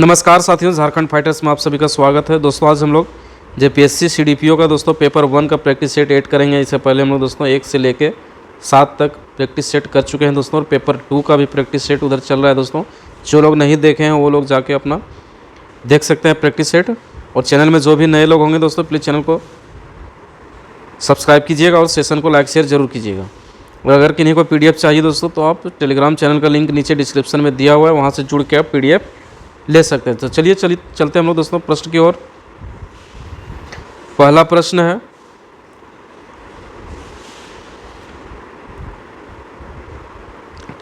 नमस्कार साथियों, झारखंड फाइटर्स में आप सभी का स्वागत है। दोस्तों आज हम लोग जेपीएससी सीडीपीओ का दोस्तों पेपर 1 का प्रैक्टिस सेट ऐड करेंगे। इससे पहले हम लोग दोस्तों 1 से लेके 7 तक प्रैक्टिस सेट कर चुके हैं दोस्तों, और पेपर 2 का भी प्रैक्टिस सेट उधर चल रहा है दोस्तों। जो लोग नहीं देखे हैं वो लोग जाके अपना देख सकते हैं प्रैक्टिस सेट। और चैनल में जो भी नए लोग होंगे दोस्तों, प्लीज़ चैनल को सब्सक्राइब कीजिएगा और सेशन को लाइक शेयर जरूर कीजिएगा। और अगर किन्हीं को PDF चाहिए दोस्तों तो आप टेलीग्राम चैनल का लिंक नीचे डिस्क्रिप्शन में दिया हुआ है, वहाँ से जुड़ के आप PDF ले सकते हैं। तो चलिए चलते हैं हम लोग दोस्तों प्रश्न की ओर। पहला प्रश्न है,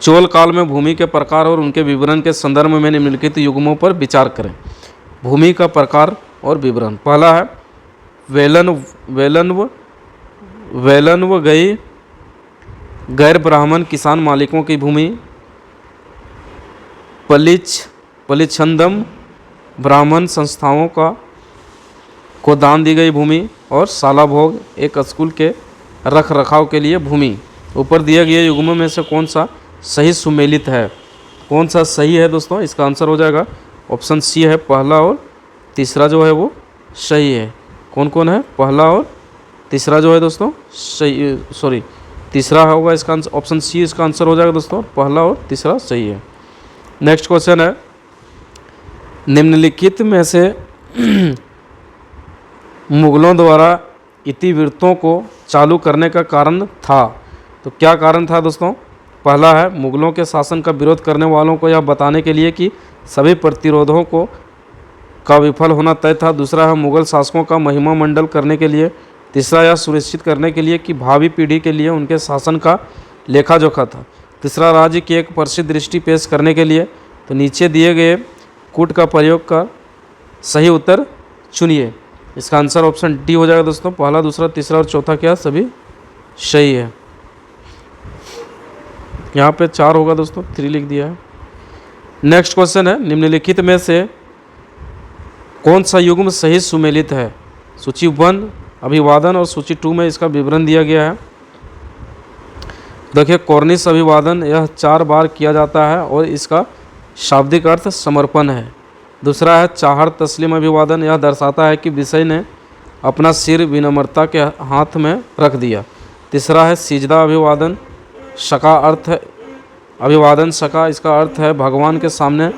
चोल काल में भूमि के प्रकार और उनके विवरण के संदर्भ में निम्नलिखित युग्मों पर विचार करें। भूमि का प्रकार और विवरण। पहला है वेलनव गई गैर ब्राह्मण किसान मालिकों की भूमि। पलिछंदम ब्राह्मण संस्थाओं को दान दी गई भूमि। और सालाभोग एक स्कूल के रख रखाव के लिए भूमि। ऊपर दिए गए युग्मों में से कौन सा सही सुमेलित है? कौन सा सही है दोस्तों? इसका आंसर हो जाएगा ऑप्शन सी है, पहला और तीसरा जो है वो सही है। कौन कौन है? पहला और तीसरा जो है दोस्तों सही, तीसरा होगा इसका आंसर, ऑप्शन सी इसका आंसर हो जाएगा दोस्तों, पहला और तीसरा सही है। नेक्स्ट क्वेश्चन है, निम्नलिखित में से मुगलों द्वारा इतिवृत्तों को चालू करने का कारण था। तो क्या कारण था दोस्तों? पहला है मुगलों के शासन का विरोध करने वालों को यह बताने के लिए कि सभी प्रतिरोधों का विफल होना तय था। दूसरा है मुगल शासकों का महिमा मंडल करने के लिए। तीसरा यह सुनिश्चित करने के लिए कि भावी पीढ़ी के लिए उनके शासन का लेखा जोखा था। तीसरा राज्य की एक प्रसिद्ध दृष्टि पेश करने के लिए। तो नीचे दिए गए कूट का प्रयोग का सही उत्तर चुनिए। इसका आंसर ऑप्शन डी हो जाएगा दोस्तों, पहला दूसरा तीसरा और चौथा क्या सभी सही है। यहाँ पे 4 होगा दोस्तों, 3 लिख दिया है। नेक्स्ट क्वेश्चन है, निम्नलिखित में से कौन सा युग्म सही सुमेलित है? सूची 1 अभिवादन और सूची 2 में इसका विवरण दिया गया है। देखिए, कॉर्निश अभिवादन यह 4 बार किया जाता है और इसका शाब्दिक अर्थ समर्पण है। दूसरा है चाहर तस्लीम अभिवादन, यह दर्शाता है कि विषय ने अपना सिर विनम्रता के हाथ में रख दिया। तीसरा है सिजदा अभिवादन, शका अर्थ है अभिवादन शका, इसका अर्थ है भगवान के सामने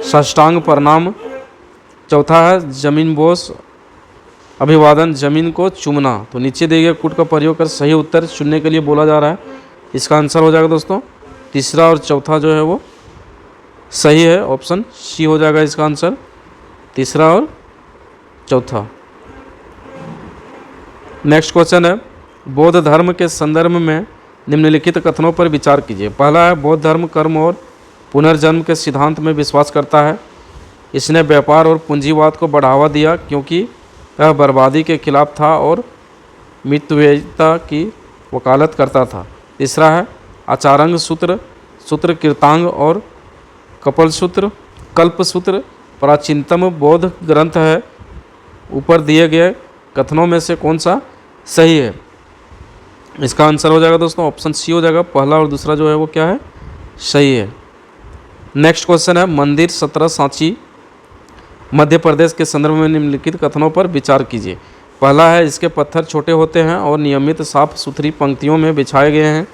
साष्टांग प्रणाम। चौथा है जमीन बोस अभिवादन, जमीन को चूमना। तो नीचे दिए गए कूट का प्रयोग कर सही उत्तर चुनने के लिए बोला जा रहा है। इसका आंसर हो जाएगा दोस्तों तीसरा और चौथा जो है वो सही है, ऑप्शन सी हो जाएगा इसका आंसर, तीसरा और चौथा। नेक्स्ट क्वेश्चन है, बौद्ध धर्म के संदर्भ में निम्नलिखित कथनों पर विचार कीजिए। पहला है बौद्ध धर्म कर्म और पुनर्जन्म के सिद्धांत में विश्वास करता है। इसने व्यापार और पूंजीवाद को बढ़ावा दिया क्योंकि यह बर्बादी के खिलाफ था और मितव्ययिता की वकालत करता था। तीसरा है आचारंग सूत्र, सूत्र कीर्तांग और कल्पसूत्र प्राचीनतम बौद्ध ग्रंथ है। ऊपर दिए गए कथनों में से कौन सा सही है? इसका आंसर हो जाएगा दोस्तों ऑप्शन सी हो जाएगा, पहला और दूसरा जो है वो क्या है सही है। नेक्स्ट क्वेश्चन है, मंदिर 17 सांची मध्य प्रदेश के संदर्भ में निम्नलिखित कथनों पर विचार कीजिए। पहला है इसके पत्थर छोटे होते हैं और नियमित साफ सुथरी पंक्तियों में बिछाए गए हैं।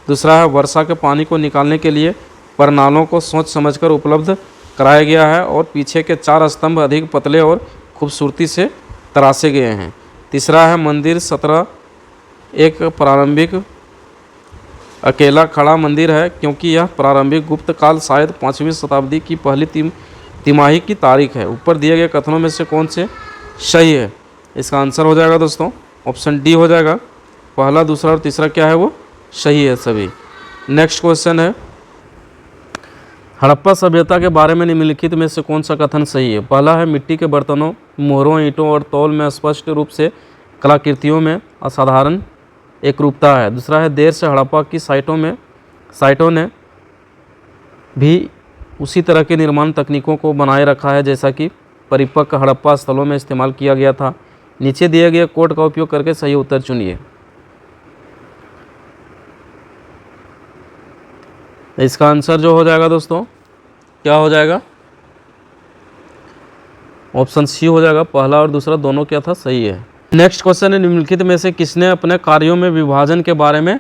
दूसरा है वर्षा के पानी को निकालने के लिए परनालों को सोच समझकर उपलब्ध कराया गया है और पीछे के 4 स्तंभ अधिक पतले और खूबसूरती से तराशे गए हैं। तीसरा है मंदिर 17 एक प्रारंभिक अकेला खड़ा मंदिर है क्योंकि यह प्रारंभिक गुप्त काल शायद 5वीं शताब्दी की पहली तिमाही की तारीख है। ऊपर दिए गए कथनों में से कौन से सही है? इसका आंसर हो जाएगा दोस्तों ऑप्शन डी हो जाएगा, पहला दूसरा और तीसरा क्या है वो सही है सभी। नेक्स्ट क्वेश्चन है, हड़प्पा सभ्यता के बारे में निम्नलिखित में से कौन सा कथन सही है? पहला है मिट्टी के बर्तनों, मोहरों, ईंटों और तौल में स्पष्ट रूप से कलाकृतियों में असाधारण एकरूपता है। दूसरा है देर से हड़प्पा की साइटों ने भी उसी तरह के निर्माण तकनीकों को बनाए रखा है जैसा कि परिपक्व हड़प्पा स्थलों में इस्तेमाल किया गया था। नीचे दिए गए कोड का उपयोग करके सही उत्तर चुनिए। इसका आंसर जो हो जाएगा दोस्तों क्या हो जाएगा? ऑप्शन सी हो जाएगा, पहला और दूसरा दोनों क्या था, सही है। नेक्स्ट क्वेश्चन है, निम्नलिखित में से किसने अपने कार्यों में विभाजन के बारे में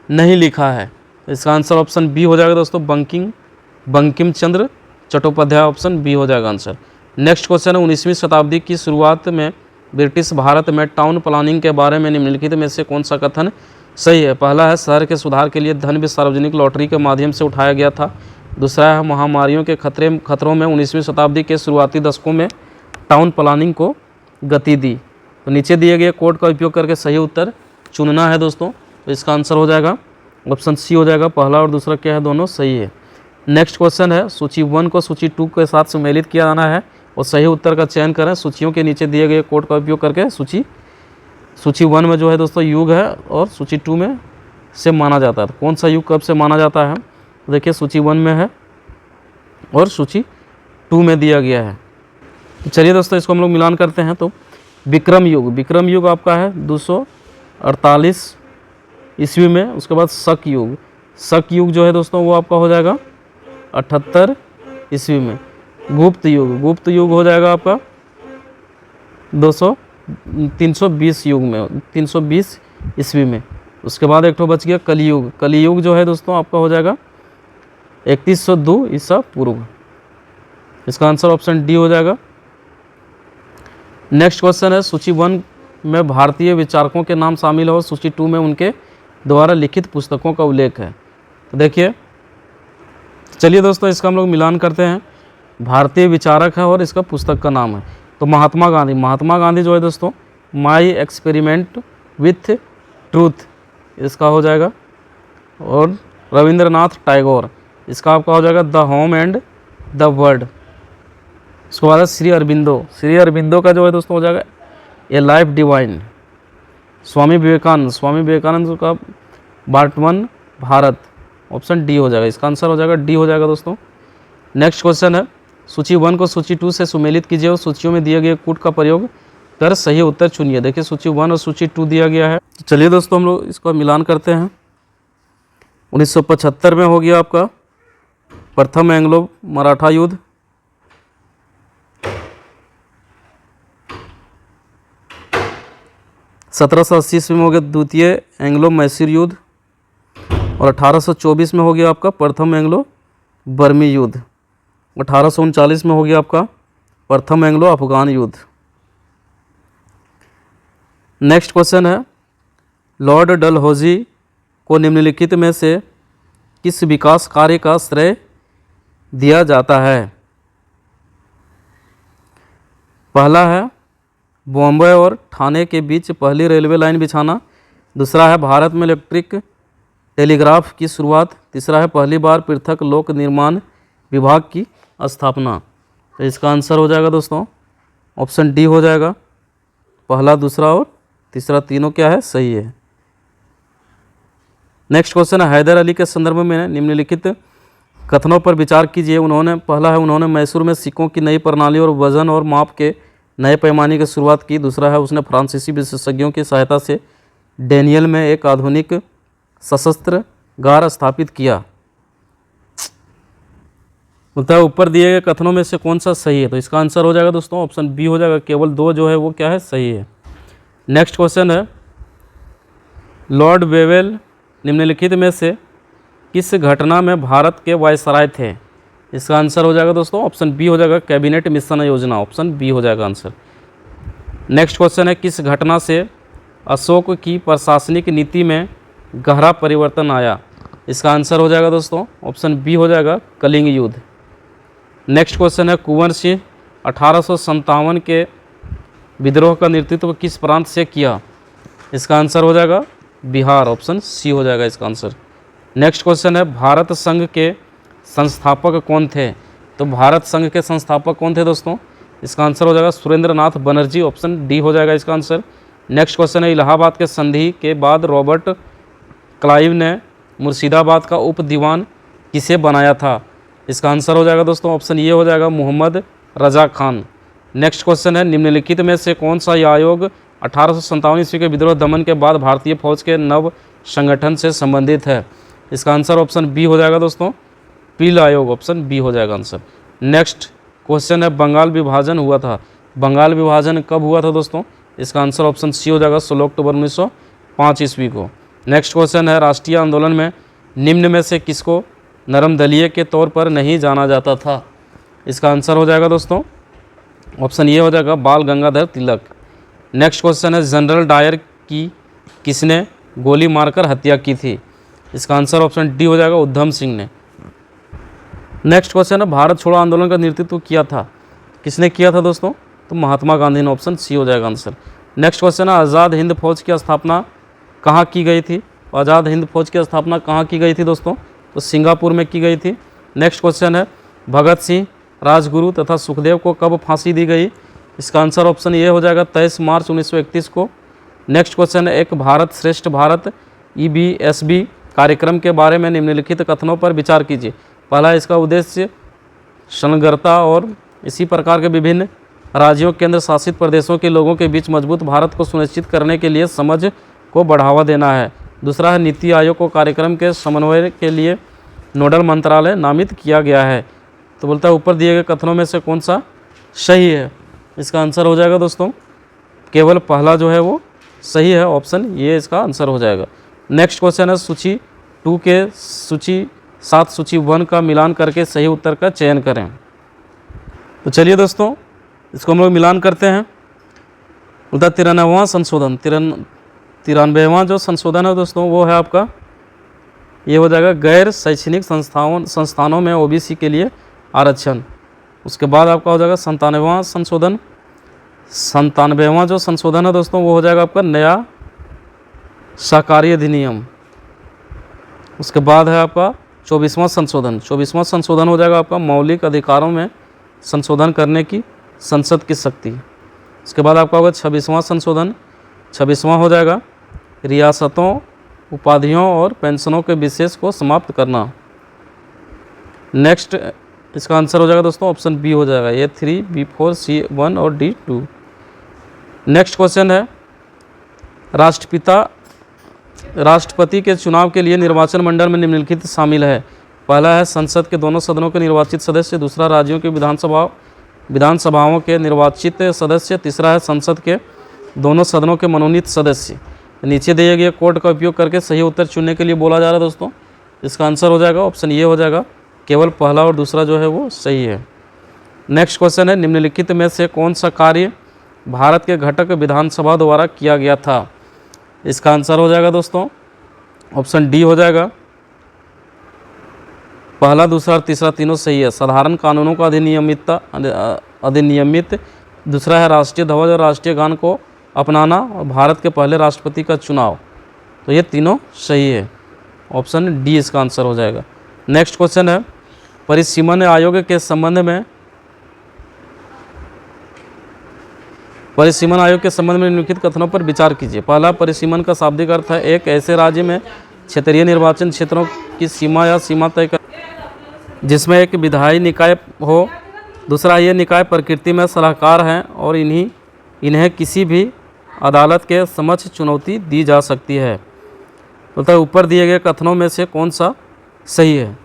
नहीं लिखा है। इसका आंसर ऑप्शन बी हो जाएगा दोस्तों, बंकिम चंद्र चट्टोपाध्याय, ऑप्शन बी हो जाएगा आंसर। नेक्स्ट क्वेश्चन है, 19वीं शताब्दी की शुरुआत में ब्रिटिश भारत में टाउन प्लानिंग के बारे में निम्नलिखित में से कौन सा कथन सही है। पहला है, शहर के सुधार के लिए धन भी सार्वजनिक लॉटरी के माध्यम से उठाया गया था। दूसरा है, महामारियों के खतरों में 19वीं शताब्दी के शुरुआती दशकों में टाउन प्लानिंग को गति दी। तो नीचे दिए गए कोड का उपयोग करके सही उत्तर चुनना है दोस्तों। तो इसका आंसर हो जाएगा ऑप्शन सी हो जाएगा, पहला और दूसरा क्या है, दोनों सही है। नेक्स्ट क्वेश्चन है, सूची 1 को सूची 2 के साथ सम्मिलित किया जाना है और सही उत्तर का चयन करें। सूचियों के नीचे दिए गए कोड का उपयोग करके सूची 1 में जो है दोस्तों युग है और सूची 2 में से माना जाता है। तो कौन सा युग कब से माना जाता है, तो देखिए सूची 1 में है और सूची 2 में दिया गया है। चलिए दोस्तों, इसको हम लोग मिलान करते हैं। तो विक्रम युग आपका है 248 ईस्वी में। उसके बाद शक युग जो है दोस्तों वो आपका हो जाएगा 78 ईस्वी में। गुप्त युग हो जाएगा आपका 320 युग में, 320 ईस्वी में। उसके बाद एक तो बच गया कलियुग जो है दोस्तों आपका हो जाएगा 3102 ईसा पूर्व। इसका आंसर ऑप्शन डी हो जाएगा। नेक्स्ट क्वेश्चन है, सूची 1 में भारतीय विचारकों के नाम शामिल है और सूची 2 में उनके द्वारा लिखित पुस्तकों का उल्लेख है। तो देखिए, चलिए दोस्तों, इसका हम लोग मिलान करते हैं। भारतीय विचारक है और इसका पुस्तक का नाम है। तो महात्मा गांधी जो है दोस्तों माई एक्सपेरिमेंट विथ ट्रूथ, इसका हो जाएगा। और रविंद्रनाथ टैगोर, इसका आपका हो जाएगा the home and the world. उसके बाद श्री अरबिंदो का जो है दोस्तों हो जाएगा ए लाइफ डिवाइन। स्वामी विवेकानंद का बार्टवन भारत, ऑप्शन डी हो जाएगा। इसका आंसर हो जाएगा डी हो जाएगा दोस्तों। नेक्स्ट क्वेश्चन है, सूची 1 को सूची 2 से सुमेलित कीजिए और सूचियों में दिए गए कूट का प्रयोग कर सही उत्तर चुनिए। देखिए सूची 1 और सूची 2 दिया गया है। चलिए दोस्तों, हम लोग इसका मिलान करते हैं। 1975 में हो गया आपका प्रथम एंग्लो मराठा युद्ध। 1780 ईस्वी में हो गया द्वितीय एंग्लो मैसूर युद्ध और 1824 में हो गया आपका प्रथम एंग्लो बर्मी युद्ध। 1839 में हो गया आपका प्रथम एंग्लो अफगान युद्ध। नेक्स्ट क्वेश्चन है, लॉर्ड डलहौजी को निम्नलिखित में से किस विकास कार्य का श्रेय दिया जाता है। पहला है बॉम्बे और ठाणे के बीच पहली रेलवे लाइन बिछाना। दूसरा है भारत में इलेक्ट्रिक टेलीग्राफ की शुरुआत। तीसरा है पहली बार पृथक लोक निर्माण विभाग की स्थापना। तो इसका आंसर हो जाएगा दोस्तों ऑप्शन डी हो जाएगा, पहला, दूसरा और तीसरा तीनों क्या है, सही है। नेक्स्ट क्वेश्चन है, हैदर अली के संदर्भ में निम्नलिखित कथनों पर विचार कीजिए। पहला है उन्होंने मैसूर में सिक्कों की नई प्रणाली और वजन और माप के नए पैमाने की शुरुआत की। दूसरा है उसने फ्रांसीसी विशेषज्ञों की सहायता से डेनियल में एक आधुनिक सशस्त्र गार स्थापित किया। बोलता है ऊपर दिए गए कथनों में से कौन सा सही है। तो इसका आंसर हो जाएगा दोस्तों ऑप्शन बी हो जाएगा, केवल 2 जो है वो क्या है, सही है। नेक्स्ट क्वेश्चन है, लॉर्ड वेवेल निम्नलिखित में से किस घटना में भारत के वायसराय थे। इसका आंसर हो जाएगा दोस्तों ऑप्शन बी हो जाएगा, कैबिनेट मिशन योजना, ऑप्शन बी हो जाएगा आंसर। नेक्स्ट क्वेश्चन है, किस घटना से अशोक की प्रशासनिक नीति में गहरा परिवर्तन आया। इसका आंसर हो जाएगा दोस्तों ऑप्शन बी हो जाएगा, कलिंग युद्ध। नेक्स्ट क्वेश्चन है, कुंवर सिंह 1857 के विद्रोह का नेतृत्व किस प्रांत से किया। इसका आंसर हो जाएगा बिहार, ऑप्शन सी हो जाएगा इसका आंसर। नेक्स्ट क्वेश्चन है, भारत संघ के संस्थापक कौन थे। तो भारत संघ के संस्थापक कौन थे दोस्तों, इसका आंसर हो जाएगा सुरेंद्र नाथ बनर्जी, ऑप्शन डी हो जाएगा इसका आंसर। नेक्स्ट क्वेश्चन है, इलाहाबाद के संधि के बाद रॉबर्ट क्लाइव ने मुर्शिदाबाद का उप दीवान किसे बनाया था। इसका आंसर हो जाएगा दोस्तों ऑप्शन ये हो जाएगा, मोहम्मद रजा खान। नेक्स्ट क्वेश्चन है, निम्नलिखित में से कौन सा आयोग 1857 ईस्वी के विद्रोह दमन के बाद भारतीय फौज के नव संगठन से संबंधित है। इसका आंसर ऑप्शन बी हो जाएगा दोस्तों, पील आयोग, ऑप्शन बी हो जाएगा आंसर। नेक्स्ट क्वेश्चन है, बंगाल विभाजन हुआ था बंगाल विभाजन कब हुआ था दोस्तों? इसका आंसर ऑप्शन सी हो जाएगा 16 अक्टूबर 1905 ईस्वी को। नेक्स्ट क्वेश्चन है, राष्ट्रीय आंदोलन में निम्न में से किसको नरमदलीय के तौर पर नहीं जाना जाता था? इसका आंसर हो जाएगा दोस्तों ऑप्शन ए हो जाएगा बाल गंगाधर तिलक। नेक्स्ट क्वेश्चन है, जनरल डायर की किसने गोली मारकर हत्या की थी? इसका आंसर ऑप्शन डी हो जाएगा उधम सिंह ने। नेक्स्ट क्वेश्चन है, भारत छोड़ो आंदोलन का नेतृत्व किया था, किसने किया था दोस्तों? तो महात्मा गांधी ने, ऑप्शन सी हो जाएगा आंसर। नेक्स्ट क्वेश्चन है, आज़ाद हिंद फौज की स्थापना कहाँ की गई थी? आज़ाद हिंद फौज की स्थापना कहाँ की गई थी दोस्तों? तो सिंगापुर में की गई थी। नेक्स्ट क्वेश्चन है, भगत सिंह, राजगुरु तथा सुखदेव को कब फांसी दी गई? इसका आंसर ऑप्शन ए हो जाएगा 23 मार्च 1931 को। नेक्स्ट क्वेश्चन है, एक भारत श्रेष्ठ भारत EBSB कार्यक्रम के बारे में निम्नलिखित कथनों पर विचार कीजिए। पहला, इसका उद्देश्य संलग्नता और इसी प्रकार के विभिन्न राज्यों केंद्र शासित प्रदेशों के लोगों के बीच मजबूत भारत को सुनिश्चित करने के लिए समझ को बढ़ावा देना है। दूसरा है, नीति आयोग को कार्यक्रम के समन्वय के लिए नोडल मंत्रालय नामित किया गया है। तो बोलता है ऊपर दिए गए कथनों में से कौन सा सही है? इसका आंसर हो जाएगा दोस्तों केवल पहला जो है वो सही है, ऑप्शन ये इसका आंसर हो जाएगा। नेक्स्ट क्वेश्चन है, सूची 2 के सूची 7 सूची 1 का मिलान करके सही उत्तर का चयन करें। तो चलिए दोस्तों इसको हम लोग मिलान करते हैं। बोलता 93वां संशोधन, 93वां जो संशोधन है दोस्तों वो है आपका ये हो जाएगा गैर शैक्षणिक संस्थानों में OBC के लिए आरक्षण। उसके बाद आपका हो जाएगा 97वां संशोधन। 97वां जो संशोधन है दोस्तों वो हो जाएगा आपका नया सहकारी अधिनियम। उसके बाद है आपका 24वां संशोधन। 24वां संशोधन हो जाएगा आपका मौलिक अधिकारों में संशोधन करने की संसद की शक्ति। उसके बाद आपका होगा 26वां संशोधन। 26वां हो जाएगा रियासतों, उपाधियों और पेंशनों के विशेष को समाप्त करना। नेक्स्ट इसका आंसर हो जाएगा दोस्तों ऑप्शन बी हो जाएगा, A3, B4, C1 और D2। नेक्स्ट क्वेश्चन है, राष्ट्रपति के चुनाव के लिए निर्वाचन मंडल में निम्नलिखित शामिल है। पहला है संसद के दोनों सदनों के निर्वाचित सदस्य। दूसरा राज्यों के विधानसभाओं के निर्वाचित सदस्य। तीसरा है संसद के दोनों सदनों के मनोनीत सदस्य। नीचे दिए गए कोड का उपयोग करके सही उत्तर चुनने के लिए बोला जा रहा है दोस्तों। इसका आंसर हो जाएगा ऑप्शन ये हो जाएगा, केवल पहला और दूसरा जो है वो सही है। नेक्स्ट क्वेश्चन है, निम्नलिखित में से कौन सा कार्य भारत के घटक विधानसभा द्वारा किया गया था? इसका आंसर हो जाएगा दोस्तों ऑप्शन डी हो जाएगा, पहला, दूसरा और तीसरा तीनों सही है। साधारण कानूनों का अधिनियमित। दूसरा है राष्ट्रीय ध्वज और राष्ट्रीय गान को अपनाना और भारत के पहले राष्ट्रपति का चुनाव। तो ये तीनों सही है, ऑप्शन डी इसका आंसर हो जाएगा। नेक्स्ट क्वेश्चन है, परिसीमन आयोग के संबंध में निम्नलिखित कथनों पर विचार कीजिए। पहला, परिसीमन का शाब्दिक अर्थ है एक ऐसे राज्य में क्षेत्रीय निर्वाचन क्षेत्रों की सीमा तय कर जिसमें एक विधायी निकाय हो। दूसरा, ये निकाय प्रकृति में सलाहकार हैं और इन्हें किसी भी अदालत के समक्ष चुनौती दी जा सकती है। तो ऊपर दिए गए कथनों में से कौन सा सही है?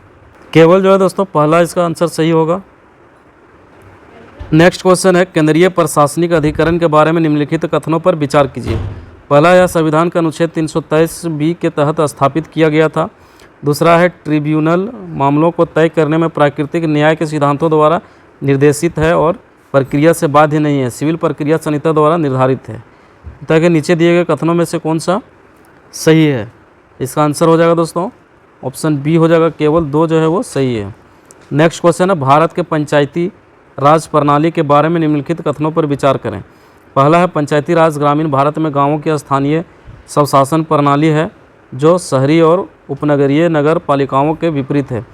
केवल जो है दोस्तों पहला इसका आंसर सही होगा। नेक्स्ट क्वेश्चन है, केंद्रीय प्रशासनिक अधिकरण के बारे में निम्नलिखित कथनों पर विचार कीजिए। पहला, यह संविधान के अनुच्छेद 323B के तहत स्थापित किया गया था। दूसरा है, ट्रिब्यूनल मामलों को तय करने में प्राकृतिक न्याय के सिद्धांतों द्वारा निर्देशित है और प्रक्रिया से बाध्य नहीं है, सिविल प्रक्रिया संहिता द्वारा निर्धारित है। ताकि नीचे दिए गए कथनों में से कौन सा सही है? इसका आंसर हो जाएगा दोस्तों ऑप्शन बी हो जाएगा, केवल 2 जो है वो सही है। नेक्स्ट क्वेश्चन है, भारत के पंचायती राज प्रणाली के बारे में निम्नलिखित कथनों पर विचार करें। पहला है, पंचायती राज ग्रामीण भारत में गाँवों की स्थानीय स्वशासन प्रणाली है जो शहरी और उपनगरीय नगर पालिकाओं के विपरीत है।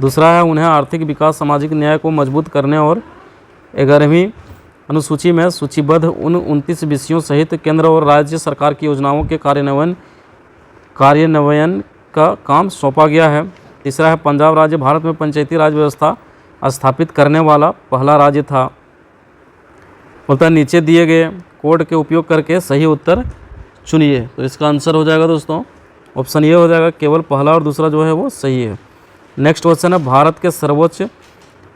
दूसरा है, उन्हें आर्थिक विकास, सामाजिक न्याय को मजबूत करने और 11वीं अनुसूची में सूचीबद्ध उन 29 विषयों सहित केंद्र और राज्य सरकार की योजनाओं के कार्यान्वयन का काम सौंपा गया है। तीसरा है, पंजाब राज्य भारत में पंचायती राज व्यवस्था स्थापित करने वाला पहला राज्य था। बोलता है नीचे दिए गए कोड के उपयोग करके सही उत्तर चुनिए। तो इसका आंसर हो जाएगा दोस्तों ऑप्शन ये हो जाएगा, केवल पहला और दूसरा जो है वो सही है। नेक्स्ट क्वेश्चन है, भारत के सर्वोच्च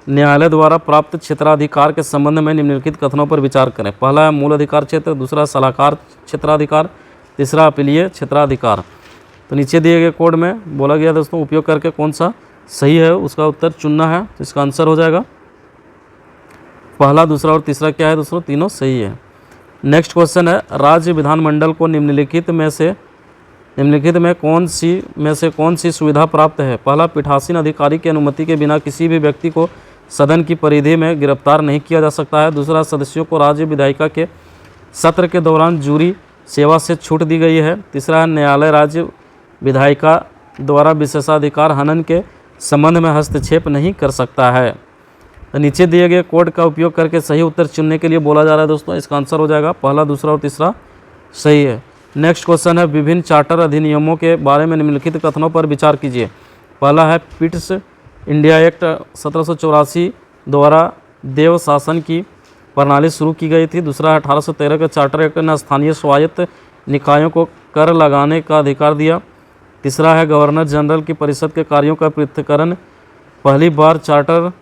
न्यायालय द्वारा प्राप्त क्षेत्राधिकार के संबंध में निम्नलिखित कथनों पर विचार करें। पहला है मूल अधिकार क्षेत्र, दूसरा सलाहकार क्षेत्राधिकार, तीसरा अपीलीय क्षेत्राधिकार। तो नीचे दिए गए कोड में बोला गया दोस्तों उपयोग करके कौन सा सही है उसका उत्तर चुनना है। तो इसका आंसर हो जाएगा पहला, दूसरा और तीसरा क्या है दोस्तों, तीनों सही है। नेक्स्ट क्वेश्चन है राज्य विधानमंडल को निम्नलिखित में कौन सी सुविधा प्राप्त है। पहला, पीठासीन अधिकारी की अनुमति के बिना किसी भी व्यक्ति को सदन की परिधि में गिरफ्तार नहीं किया जा सकता है। दूसरा, सदस्यों को राज्य विधायिका के सत्र के दौरान जूरी सेवा से छूट दी गई है। तीसरा है न्यायालय राज्य विधायिका द्वारा विशेषाधिकार हनन के संबंध में हस्तक्षेप नहीं कर सकता है। तो नीचे दिए गए कोड का उपयोग करके सही उत्तर चुनने के लिए बोला जा रहा है दोस्तों। इसका आंसर हो जाएगा पहला, दूसरा और तीसरा सही है। नेक्स्ट क्वेश्चन है विभिन्न चार्टर अधिनियमों के बारे में निम्नलिखित कथनों पर विचार कीजिए। पहला है पिट्स इंडिया एक्ट 1784 द्वारा देव शासन की प्रणाली शुरू की गई थी। दूसरा है 1813 के चार्टर एक्ट ने स्थानीय स्वायत्त निकायों को कर लगाने का अधिकार दिया। तीसरा है गवर्नर जनरल की परिषद के कार्यों का पृथक्करण पहली बार चार्टर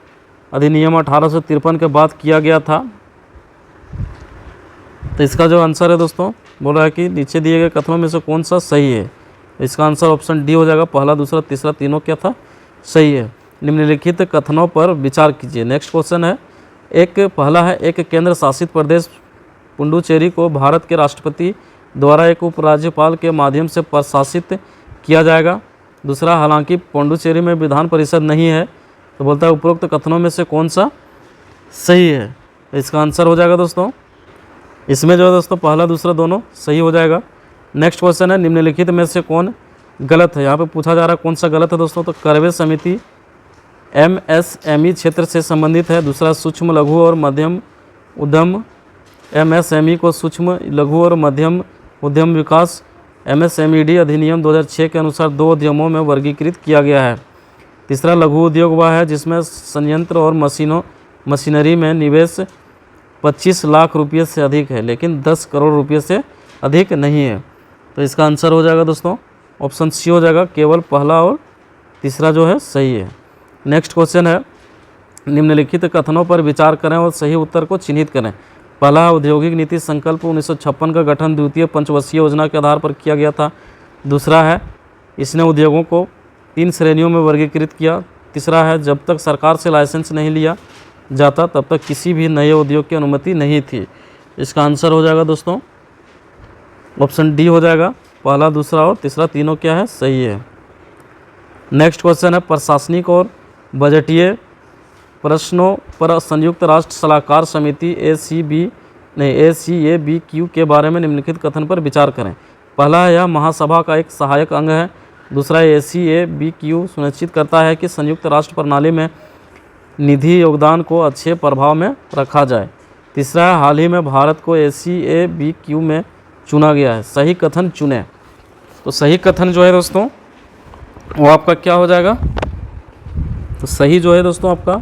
अधिनियम 1853 के बाद किया गया था। तो इसका जो आंसर है दोस्तों बोल रहा है कि नीचे दिए गए कथनों में से कौन सा सही है। इसका आंसर ऑप्शन डी हो जाएगा, पहला, दूसरा, तीसरा तीनों क्या था, सही है। निम्नलिखित कथनों पर विचार कीजिए। नेक्स्ट क्वेश्चन है पहला है एक केंद्र शासित प्रदेश पुडुचेरी को भारत के राष्ट्रपति द्वारा एक उपराज्यपाल के माध्यम से प्रशासित किया जाएगा। दूसरा, हालांकि पुडुचेरी में विधान परिषद नहीं है, तो बोलता है उपरोक्त कथनों में से कौन सा सही है। इसका आंसर हो जाएगा दोस्तों इसमें जो है दोस्तों पहला, दूसरा दोनों सही हो जाएगा। नेक्स्ट क्वेश्चन है निम्नलिखित में से कौन गलत है। यहाँ पे पूछा जा रहा है कौन सा गलत है दोस्तों। तो करवे समिति MSME क्षेत्र से संबंधित है। दूसरा, सूक्ष्म लघु और मध्यम उद्यम MSME को सूक्ष्म लघु और मध्यम उद्यम विकास MSMED अधिनियम 2006 के अनुसार दो उद्यमों में वर्गीकृत किया गया है। तीसरा, लघु उद्योग वह है जिसमें संयंत्र और मशीनरी में निवेश 25 लाख रुपये से अधिक है लेकिन 10 करोड़ रुपये से अधिक नहीं है। तो इसका आंसर हो जाएगा दोस्तों ऑप्शन सी हो जाएगा, केवल पहला और तीसरा जो है सही है। नेक्स्ट क्वेश्चन है निम्नलिखित कथनों पर विचार करें और सही उत्तर को चिन्हित करें। पहला, औद्योगिक नीति संकल्प 1956 का गठन द्वितीय पंचवर्षीय योजना के आधार पर किया गया था। दूसरा है इसने उद्योगों को 3 श्रेणियों में वर्गीकृत किया। तीसरा है जब तक सरकार से लाइसेंस नहीं लिया जाता तब तक किसी भी नए उद्योग की अनुमति नहीं थी। इसका आंसर हो जाएगा दोस्तों ऑप्शन डी हो जाएगा, पहला, दूसरा और तीसरा तीनों क्या है, सही है। नेक्स्ट क्वेश्चन है प्रशासनिक और बजटीय प्रश्नों पर संयुक्त राष्ट्र सलाहकार समिति ACABQ के बारे में निम्नलिखित कथन पर विचार करें। पहला है यह महासभा का एक सहायक अंग है। दूसरा, ACABQ सुनिश्चित करता है कि संयुक्त राष्ट्र प्रणाली में निधि योगदान को अच्छे प्रभाव में रखा जाए। तीसरा है हाल ही में भारत को ACABQ में चुना गया है। सही कथन चुने। तो सही कथन जो है दोस्तों वो आपका क्या हो जाएगा, तो सही जो है दोस्तों आपका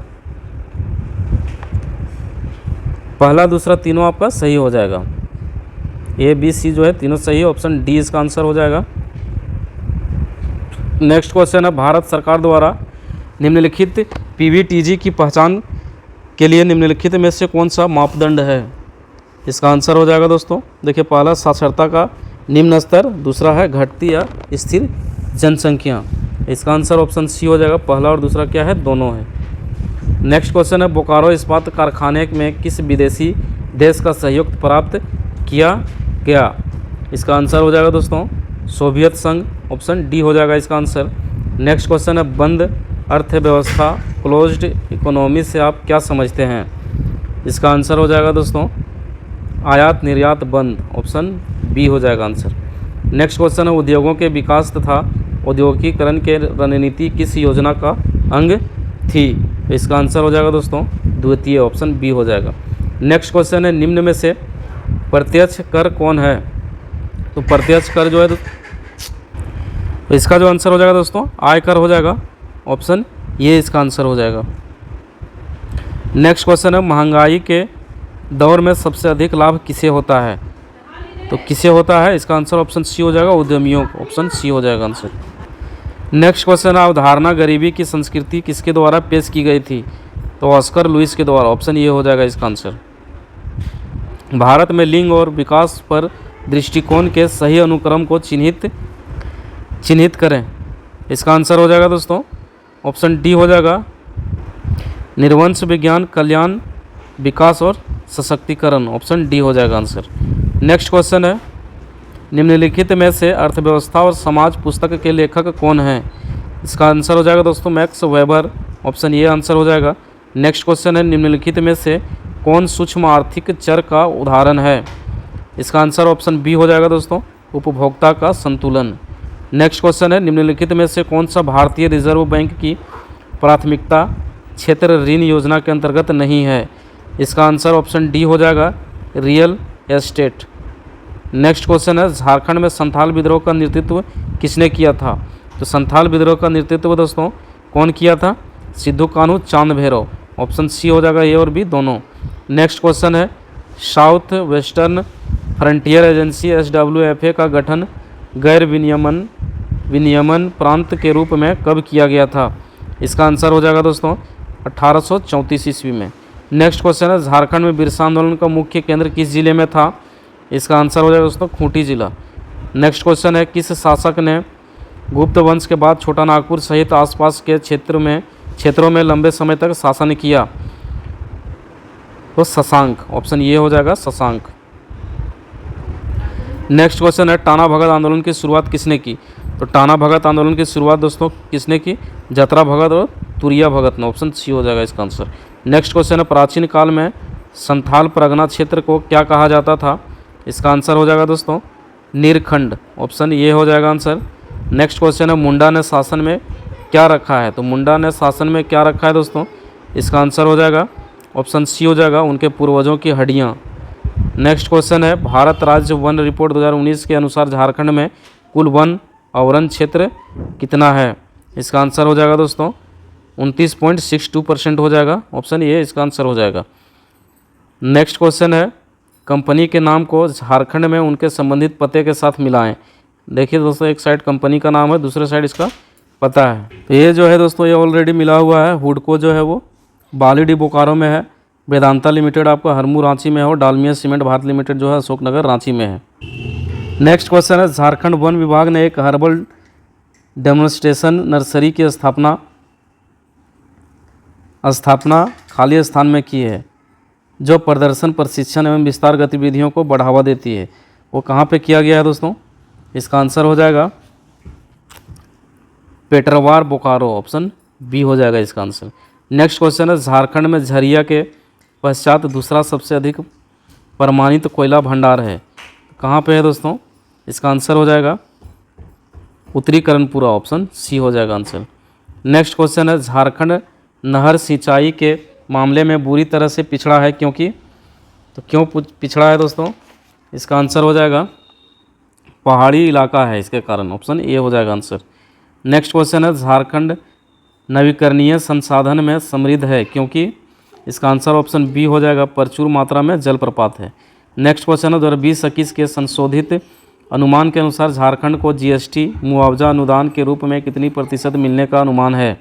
पहला, दूसरा तीनों आपका सही हो जाएगा। ABC जो है तीनों सही है, ऑप्शन डी इसका आंसर हो जाएगा। नेक्स्ट क्वेश्चन है भारत सरकार द्वारा निम्नलिखित PVTG की पहचान के लिए निम्नलिखित में से कौन सा मापदंड है। इसका आंसर हो जाएगा दोस्तों देखिए, पहला साक्षरता का निम्न स्तर, दूसरा है घटती या स्थिर जनसंख्या। इसका आंसर ऑप्शन सी हो जाएगा, पहला और दूसरा क्या है, दोनों है। नेक्स्ट क्वेश्चन है बोकारो इस्पात कारखाने में किस विदेशी देश का सहयोग प्राप्त किया गया। इसका आंसर हो जाएगा दोस्तों सोवियत संघ, ऑप्शन डी हो जाएगा इसका आंसर। नेक्स्ट क्वेश्चन है बंद अर्थव्यवस्था क्लोज्ड इकोनॉमी से आप क्या समझते हैं। इसका आंसर हो जाएगा दोस्तों आयात निर्यात बंद, ऑप्शन बी हो जाएगा आंसर। नेक्स्ट क्वेश्चन है उद्योगों के विकास तथा औद्योगिकीकरण के रणनीति किस योजना का अंग थी। इसका आंसर हो जाएगा दोस्तों द्वितीय, ऑप्शन बी हो जाएगा। नेक्स्ट क्वेश्चन है निम्न में से प्रत्यक्ष कर कौन है। तो प्रत्यक्ष कर जो है तो इसका जो आंसर हो जाएगा दोस्तों आयकर हो जाएगा, ऑप्शन ये इसका आंसर हो जाएगा। नेक्स्ट क्वेश्चन है महंगाई के दौर में सबसे अधिक लाभ किसे होता है। तो किसे होता है, इसका आंसर ऑप्शन सी हो जाएगा उद्यमियों, ऑप्शन सी हो जाएगा आंसर। नेक्स्ट क्वेश्चन है अवधारणा गरीबी की संस्कृति किसके द्वारा पेश की गई थी। तो तो ऑस्कर लुइस के द्वारा, ऑप्शन ये हो जाएगा इसका आंसर। भारत में लिंग और विकास पर दृष्टिकोण के सही अनुक्रम को चिन्हित करें। इसका आंसर हो जाएगा दोस्तों ऑप्शन डी हो जाएगा, निर्वंश विज्ञान, कल्याण, विकास और सशक्तिकरण, ऑप्शन डी हो जाएगा आंसर। नेक्स्ट क्वेश्चन है, निम्नलिखित में से अर्थव्यवस्था और समाज पुस्तक के लेखक कौन हैं? इसका आंसर हो जाएगा दोस्तों मैक्स वेबर, ऑप्शन ये आंसर हो जाएगा। नेक्स्ट क्वेश्चन है, निम्नलिखित में से कौन सूक्ष्म आर्थिक चर का उदाहरण है? इसका आंसर ऑप्शन बी हो जाएगा दोस्तों, उपभोक्ता का संतुलन। नेक्स्ट क्वेश्चन है, निम्नलिखित में से कौन सा भारतीय रिजर्व बैंक की प्राथमिकता क्षेत्र ऋण योजना के अंतर्गत नहीं है? इसका आंसर ऑप्शन डी हो जाएगा, रियल एस्टेट। नेक्स्ट क्वेश्चन है, झारखंड में संथाल विद्रोह का नेतृत्व किसने किया था? तो संथाल विद्रोह का नेतृत्व दोस्तों कौन किया था? सिद्धू कान्हू चांद भैरव, ऑप्शन सी हो जाएगा, ए और बी दोनों। नेक्स्ट क्वेश्चन है, south western frontier agency SWFA का गठन गैर विनियमन प्रांत के रूप में कब किया गया था? इसका आंसर हो जाएगा दोस्तों 1834 ईस्वी में। नेक्स्ट क्वेश्चन है, झारखंड में बिरसा आंदोलन का मुख्य केंद्र किस जिले में था? इसका आंसर हो जाएगा दोस्तों खूंटी जिला। नेक्स्ट क्वेश्चन है, किस शासक ने गुप्त वंश के बाद छोटा नागपुर सहित आसपास के क्षेत्रों में लंबे समय तक शासन किया? तो शशांक, ऑप्शन ये हो जाएगा शशांक। नेक्स्ट क्वेश्चन है, टाना भगत आंदोलन की शुरुआत किसने की? तो टाना भगत आंदोलन की शुरुआत दोस्तों किसने की? जतरा भगत और तुरिया भगत ने, ऑप्शन सी हो जाएगा इसका आंसर। नेक्स्ट क्वेश्चन है, प्राचीन काल में संथाल परगना क्षेत्र को क्या कहा जाता था? इसका आंसर हो जाएगा दोस्तों नीरखंड, ऑप्शन ये हो जाएगा आंसर। नेक्स्ट क्वेश्चन है, मुंडा ने शासन में क्या रखा है? तो मुंडा ने शासन में क्या रखा है दोस्तों? इसका आंसर हो जाएगा ऑप्शन सी हो जाएगा, उनके पूर्वजों की हड्डियाँ। नेक्स्ट क्वेश्चन है, भारत राज्य वन रिपोर्ट 2019 के अनुसार झारखंड में कुल वन आवरण क्षेत्र कितना है? इसका आंसर हो जाएगा दोस्तों 29.62% हो जाएगा, ऑप्शन ये इसका आंसर हो जाएगा। नेक्स्ट क्वेश्चन है, कंपनी के नाम को झारखंड में उनके संबंधित पते के साथ मिलाएं। देखिए दोस्तों, एक साइड कंपनी का नाम है, दूसरे साइड इसका पता है। तो ये जो है दोस्तों ये ऑलरेडी मिला हुआ है। हुडको जो है वो बालीडी बोकारो में है, वेदांता लिमिटेड आपका हरमू रांची में है और डालमिया सीमेंट भारत लिमिटेड जो है अशोकनगर रांची में है। नेक्स्ट क्वेश्चन है, झारखंड वन विभाग ने एक हर्बल डेमोन्स्ट्रेशन नर्सरी की स्थापना खाली स्थान में की है जो प्रदर्शन, प्रशिक्षण एवं विस्तार गतिविधियों को बढ़ावा देती है। वो कहाँ पे किया गया है दोस्तों? इसका आंसर हो जाएगा पेटरवार बोकारो, ऑप्शन बी हो जाएगा इसका आंसर। नेक्स्ट क्वेश्चन है, झारखंड में झरिया के पश्चात दूसरा सबसे अधिक प्रमाणित कोयला भंडार है, कहाँ पे है दोस्तों? इसका आंसर हो जाएगा उत्तरी कर्णपुरा, ऑप्शन सी हो जाएगा आंसर। नेक्स्ट क्वेश्चन है, झारखंड नहर सिंचाई के मामले में बुरी तरह से पिछड़ा है क्योंकि? तो क्यों पिछड़ा है दोस्तों? इसका आंसर हो जाएगा पहाड़ी इलाका है इसके कारण, ऑप्शन ए हो जाएगा आंसर। नेक्स्ट क्वेश्चन है, झारखंड नवीकरणीय संसाधन में समृद्ध है क्योंकि? इसका आंसर ऑप्शन बी हो जाएगा प्रचुर मात्रा में जलप्रपात है। नेक्स्ट क्वेश्चन है, 2020-21 के संशोधित अनुमान के अनुसार झारखंड को GST मुआवजा अनुदान के रूप में कितनी प्रतिशत मिलने का अनुमान है?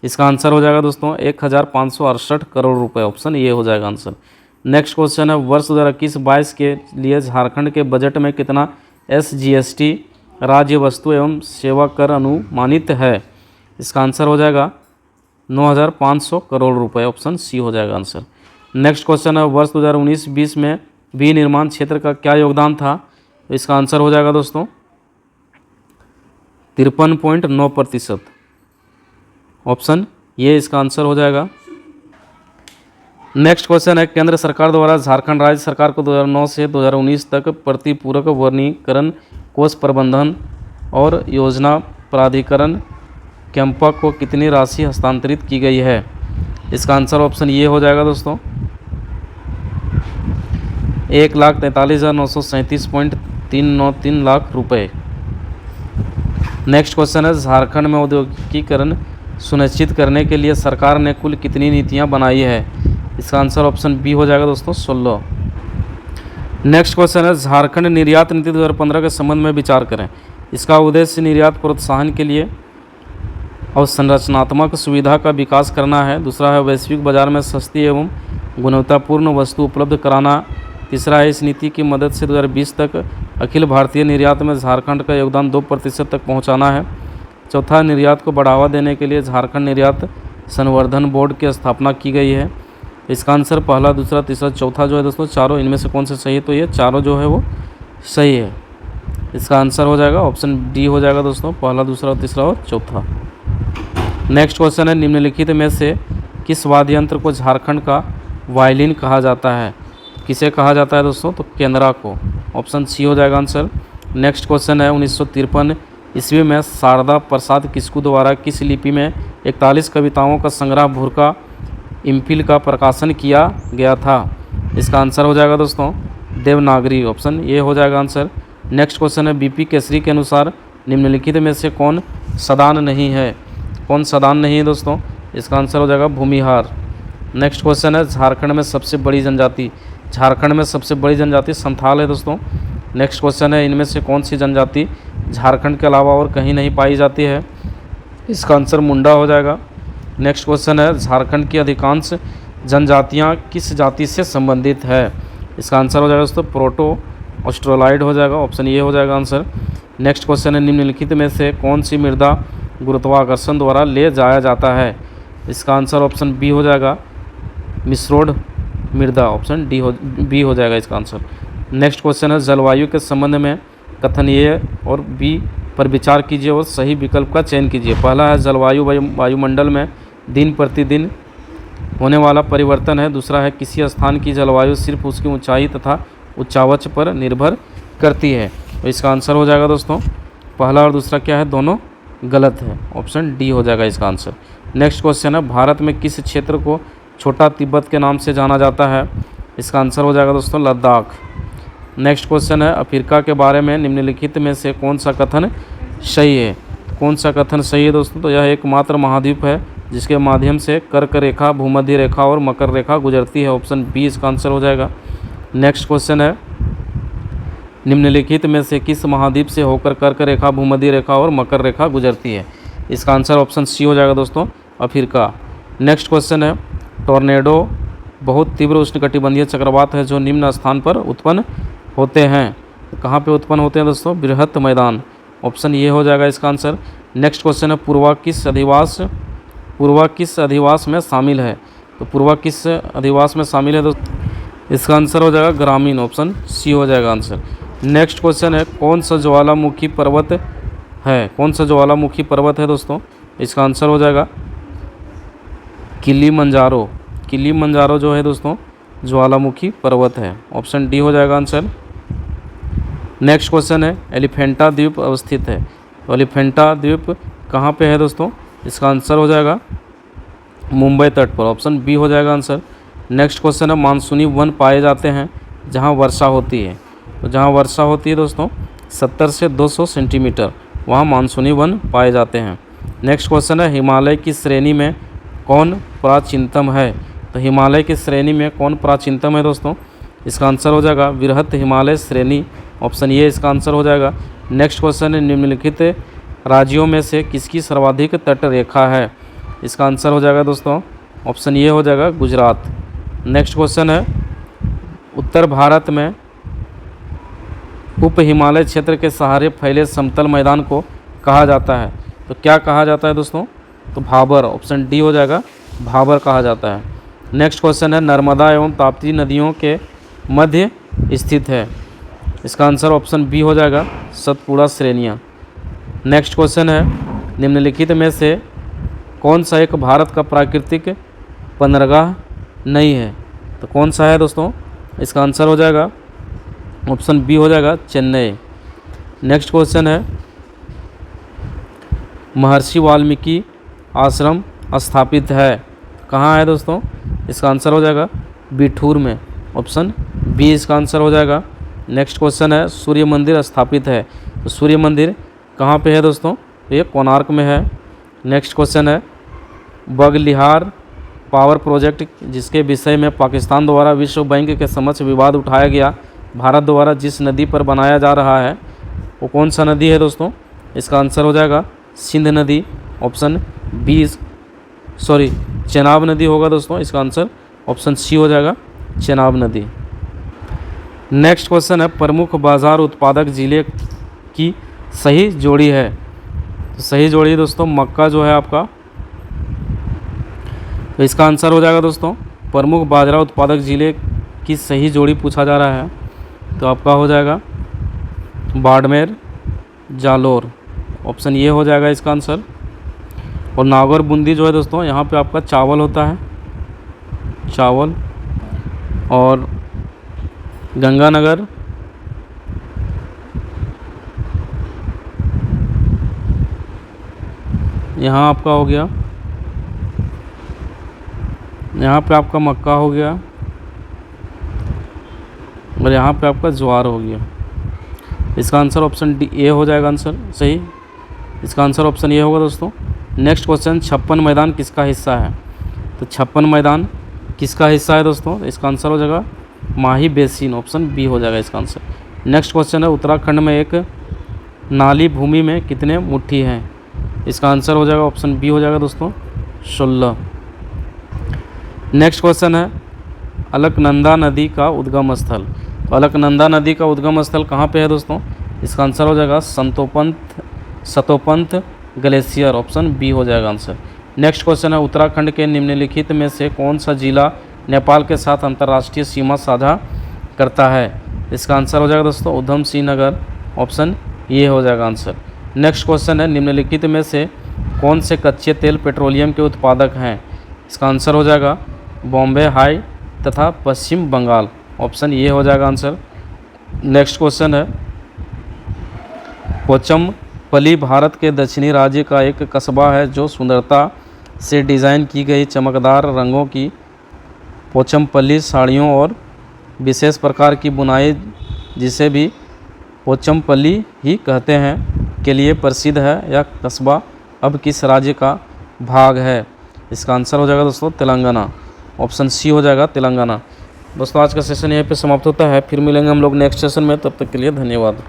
इसका आंसर हो जाएगा दोस्तों 1568 करोड़ रुपए, ऑप्शन ये हो जाएगा आंसर। नेक्स्ट क्वेश्चन है, वर्ष 2021-22 के लिए झारखंड के बजट में कितना SGST राज्य वस्तु एवं सेवा कर अनुमानित है? इसका आंसर हो जाएगा 9500 करोड़ रुपए, ऑप्शन सी हो जाएगा आंसर। नेक्स्ट क्वेश्चन है, वर्ष 2019-20 में विनिर्माण क्षेत्र का क्या योगदान था? तो इसका आंसर हो जाएगा दोस्तों 53.9%, ऑप्शन ये इसका आंसर हो जाएगा। नेक्स्ट क्वेश्चन है, केंद्र सरकार द्वारा झारखंड राज्य सरकार को 2009 से 2019 तक प्रतिपूरक वनीकरण कोष प्रबंधन और योजना प्राधिकरण कैंपा को कितनी राशि हस्तांतरित की गई है? इसका आंसर ऑप्शन ये हो जाएगा दोस्तों 1,43,937.393 लाख रुपए। नेक्स्ट क्वेश्चन है, झारखंड में औद्योगिकीकरण सुनिश्चित करने के लिए सरकार ने कुल कितनी नीतियां बनाई है? इसका आंसर ऑप्शन बी हो जाएगा दोस्तों 16। नेक्स्ट क्वेश्चन है, झारखंड निर्यात नीति 2015 के संबंध में विचार करें। इसका उद्देश्य निर्यात प्रोत्साहन के लिए अवसंरचनात्मक सुविधा का विकास करना है। दूसरा है वैश्विक बाजार में सस्ती एवं गुणवत्तापूर्ण वस्तु उपलब्ध कराना। तीसरा है इस नीति की मदद से 2020 तक अखिल भारतीय निर्यात में झारखंड का योगदान 2% तक पहुंचाना है। चौथा, निर्यात को बढ़ावा देने के लिए झारखंड निर्यात संवर्धन बोर्ड की स्थापना की गई है। इसका आंसर पहला, दूसरा, तीसरा, चौथा जो है दोस्तों, चारों इनमें से कौन से सही है? तो ये चारों जो है वो सही है। इसका आंसर हो जाएगा ऑप्शन डी हो जाएगा दोस्तों, पहला, दूसरा, तीसरा और चौथा। नेक्स्ट क्वेश्चन है, निम्नलिखित में से किस वाद्य यंत्र को झारखंड का वायलिन कहा जाता है? किसे कहा जाता है दोस्तों? तो केंद्रा को। ऑप्शन सी हो जाएगा आंसर। नेक्स्ट क्वेश्चन है, 1953 ईस्वी में शारदा प्रसाद किस्कू द्वारा किस लिपि में 41 कविताओं का संग्रह भूरका इम्फिल का प्रकाशन किया गया था? इसका आंसर हो जाएगा दोस्तों देवनागरी। ऑप्शन ए हो जाएगा आंसर। नेक्स्ट क्वेश्चन है, बीपी केसरी के अनुसार निम्नलिखित में से कौन सदान नहीं है? कौन सदान नहीं है दोस्तों? इसका आंसर हो जाएगा भूमिहार। नेक्स्ट क्वेश्चन है, झारखंड में सबसे बड़ी जनजाति, झारखंड में सबसे बड़ी जनजाति संथाल है दोस्तों। नेक्स्ट क्वेश्चन है, इनमें से कौन सी जनजाति झारखंड के अलावा और कहीं नहीं पाई जाती है? इसका आंसर मुंडा हो जाएगा। नेक्स्ट क्वेश्चन है, झारखंड की अधिकांश जनजातियां किस जाति से संबंधित है? इसका आंसर हो जाएगा दोस्तों प्रोटो ऑस्ट्रोलाइड हो जाएगा। ऑप्शन ए हो जाएगा आंसर। नेक्स्ट क्वेश्चन है, निम्नलिखित में से कौन सी मृदा गुरुत्वाकर्षण द्वारा ले जाया जाता है? इसका आंसर ऑप्शन बी हो जाएगा मिश्रोड मृदा। ऑप्शन बी हो जाएगा इसका आंसर। नेक्स्ट क्वेश्चन है, जलवायु के संबंध में कथन ए और बी पर विचार कीजिए और सही विकल्प का चयन कीजिए। पहला है, जलवायु वायुमंडल में दिन प्रतिदिन होने वाला परिवर्तन है। दूसरा है, किसी स्थान की जलवायु सिर्फ उसकी ऊंचाई तथा उच्चावच पर निर्भर करती है। तो इसका आंसर हो जाएगा दोस्तों पहला और दूसरा क्या है, दोनों गलत है। ऑप्शन डी हो जाएगा इसका आंसर। नेक्स्ट क्वेश्चन है, भारत में किस क्षेत्र को छोटा तिब्बत के नाम से जाना जाता है? इसका आंसर हो जाएगा दोस्तों लद्दाख। नेक्स्ट क्वेश्चन है, अफ्रीका के बारे में निम्नलिखित में से कौन सा कथन सही है? कौन सा कथन सही है दोस्तों? तो यह एकमात्र महाद्वीप है जिसके माध्यम से कर्क रेखा, भूमध्य रेखा और मकर रेखा गुजरती है। ऑप्शन बी इसका आंसर हो जाएगा। नेक्स्ट क्वेश्चन है, निम्नलिखित में से किस महाद्वीप से होकर कर्क रेखा, भूमध्य रेखा और मकर रेखा गुजरती है? इसका आंसर ऑप्शन सी हो जाएगा दोस्तों अफ्रीका। नेक्स्ट क्वेश्चन है, टॉर्नेडो बहुत तीव्र उष्णकटिबंधीय चक्रवात है जो निम्न स्थान पर उत्पन्न होते हैं। तो कहाँ पे उत्पन्न होते हैं दोस्तों? बृहत मैदान। ऑप्शन ये हो जाएगा इसका आंसर। नेक्स्ट क्वेश्चन है, पूर्वा किस अधिवास में शामिल है? तो पूर्वा किस अधिवास में शामिल है दोस्तों? इसका आंसर हो जाएगा ग्रामीण। ऑप्शन सी हो जाएगा आंसर। नेक्स्ट क्वेश्चन है, कौन सा ज्वालामुखी पर्वत है? कौन सा ज्वालामुखी पर्वत है दोस्तों? इसका आंसर हो जाएगा किलिमंजारो। किलिमंजारो जो है दोस्तों ज्वालामुखी पर्वत है। ऑप्शन डी हो जाएगा आंसर। नेक्स्ट क्वेश्चन है, एलिफेंटा द्वीप अवस्थित है। तो एलिफेंटा द्वीप कहाँ पे है दोस्तों? इसका आंसर हो जाएगा मुंबई तट पर। ऑप्शन बी हो जाएगा आंसर। नेक्स्ट क्वेश्चन है, मानसूनी वन पाए जाते हैं जहाँ वर्षा होती है। तो जहाँ वर्षा होती है दोस्तों 70 से 200 सेंटीमीटर, वहाँ मानसूनी वन पाए जाते हैं। नेक्स्ट क्वेश्चन है, हिमालय की श्रेणी में कौन प्राचीनतम है? तो हिमालय की श्रेणी में कौन प्राचीनतम है दोस्तों? इसका आंसर हो जाएगा बृहत हिमालय श्रेणी। ऑप्शन ये इसका आंसर हो जाएगा। नेक्स्ट क्वेश्चन है, निम्नलिखित राज्यों में से किसकी सर्वाधिक तट रेखा है? इसका आंसर हो जाएगा दोस्तों ऑप्शन ये हो जाएगा गुजरात। नेक्स्ट क्वेश्चन है, उत्तर भारत में उप हिमालय क्षेत्र के सहारे फैले समतल मैदान को कहा जाता है। तो क्या कहा जाता है दोस्तों? तो भाबर। ऑप्शन डी हो जाएगा भाबर कहा जाता है। नेक्स्ट क्वेश्चन है, नर्मदा एवं ताप्ती नदियों के मध्य स्थित है। इसका आंसर ऑप्शन बी हो जाएगा सतपुड़ा श्रेणियाँ। नेक्स्ट क्वेश्चन है, निम्नलिखित में से कौन सा एक भारत का प्राकृतिक बंदरगाह नहीं है? तो कौन सा है दोस्तों? इसका आंसर हो जाएगा ऑप्शन बी हो जाएगा चेन्नई। नेक्स्ट क्वेश्चन है, महर्षि वाल्मीकि आश्रम स्थापित है कहाँ है दोस्तों? इसका आंसर हो जाएगा बिठूर में। ऑप्शन बी इसका आंसर हो जाएगा। नेक्स्ट क्वेश्चन है, सूर्य मंदिर स्थापित है। तो सूर्य मंदिर कहाँ पे है दोस्तों? तो ये कोणार्क में है। नेक्स्ट क्वेश्चन है, बगलिहार पावर प्रोजेक्ट जिसके विषय में पाकिस्तान द्वारा विश्व बैंक के समक्ष विवाद उठाया गया, भारत द्वारा जिस नदी पर बनाया जा रहा है वो कौन सा नदी है दोस्तों? इसका आंसर हो जाएगा सिंध नदी। ऑप्शन बी, सॉरी चेनाब नदी होगा दोस्तों। इसका आंसर ऑप्शन सी हो जाएगा, चेनाब नदी। नेक्स्ट क्वेश्चन है, प्रमुख बाजार उत्पादक जिले की सही जोड़ी है। तो सही जोड़ी दोस्तों मक्का जो है आपका, तो इसका आंसर हो जाएगा दोस्तों प्रमुख बाजरा उत्पादक जिले की सही जोड़ी पूछा जा रहा है, तो आपका हो जाएगा बाड़मेर, जालोर, ऑप्शन ये हो जाएगा इसका आंसर। और नागौर बूंदी जो है दोस्तों, यहाँ पे आपका चावल होता है, चावल। और गंगानगर, यहाँ आपका हो गया, यहाँ पे आपका मक्का हो गया, और यहाँ पे आपका ज्वार हो गया। इसका आंसर ऑप्शन डी ए हो जाएगा आंसर सही। इसका आंसर ऑप्शन ए होगा दोस्तों। नेक्स्ट क्वेश्चन, 56 मैदान किसका हिस्सा है। तो 56 मैदान किसका हिस्सा है दोस्तों, इसका आंसर हो जाएगा माही बेसिन, ऑप्शन बी हो जाएगा इसका आंसर। नेक्स्ट क्वेश्चन है, उत्तराखंड में एक नाली भूमि में कितने मुट्ठी हैं। इसका आंसर हो जाएगा ऑप्शन बी हो जाएगा दोस्तों 16। नेक्स्ट क्वेश्चन है, अलकनंदा नदी का उद्गम स्थल। तो अलकनंदा नदी का उद्गम स्थल कहाँ पे है दोस्तों, इसका आंसर हो जाएगा सतोपंथ ग्लेशियर, ऑप्शन बी हो जाएगा आंसर। नेक्स्ट क्वेश्चन है, उत्तराखंड के निम्नलिखित में से कौन सा जिला नेपाल के साथ अंतर्राष्ट्रीय सीमा साझा करता है। इसका आंसर हो जाएगा दोस्तों उधम सिंह नगर, ऑप्शन ये हो जाएगा आंसर। नेक्स्ट क्वेश्चन है, निम्नलिखित में से कौन से कच्चे तेल पेट्रोलियम के उत्पादक हैं। इसका आंसर हो जाएगा बॉम्बे हाई तथा पश्चिम बंगाल, ऑप्शन ये हो जाएगा आंसर। नेक्स्ट क्वेश्चन है, पोचमपल्ली भारत के दक्षिणी राज्य का एक कस्बा है जो सुंदरता से डिज़ाइन की गई चमकदार रंगों की पोचमपल्ली साड़ियों और विशेष प्रकार की बुनाई, जिसे भी पोचमपल्ली ही कहते हैं, के लिए प्रसिद्ध है। यह कस्बा अब किस राज्य का भाग है। इसका आंसर हो जाएगा दोस्तों तेलंगाना, ऑप्शन सी हो जाएगा तेलंगाना। दोस्तों आज का सेशन यहीं पे समाप्त होता है, फिर मिलेंगे हम लोग नेक्स्ट सेशन में, तब तक के लिए धन्यवाद।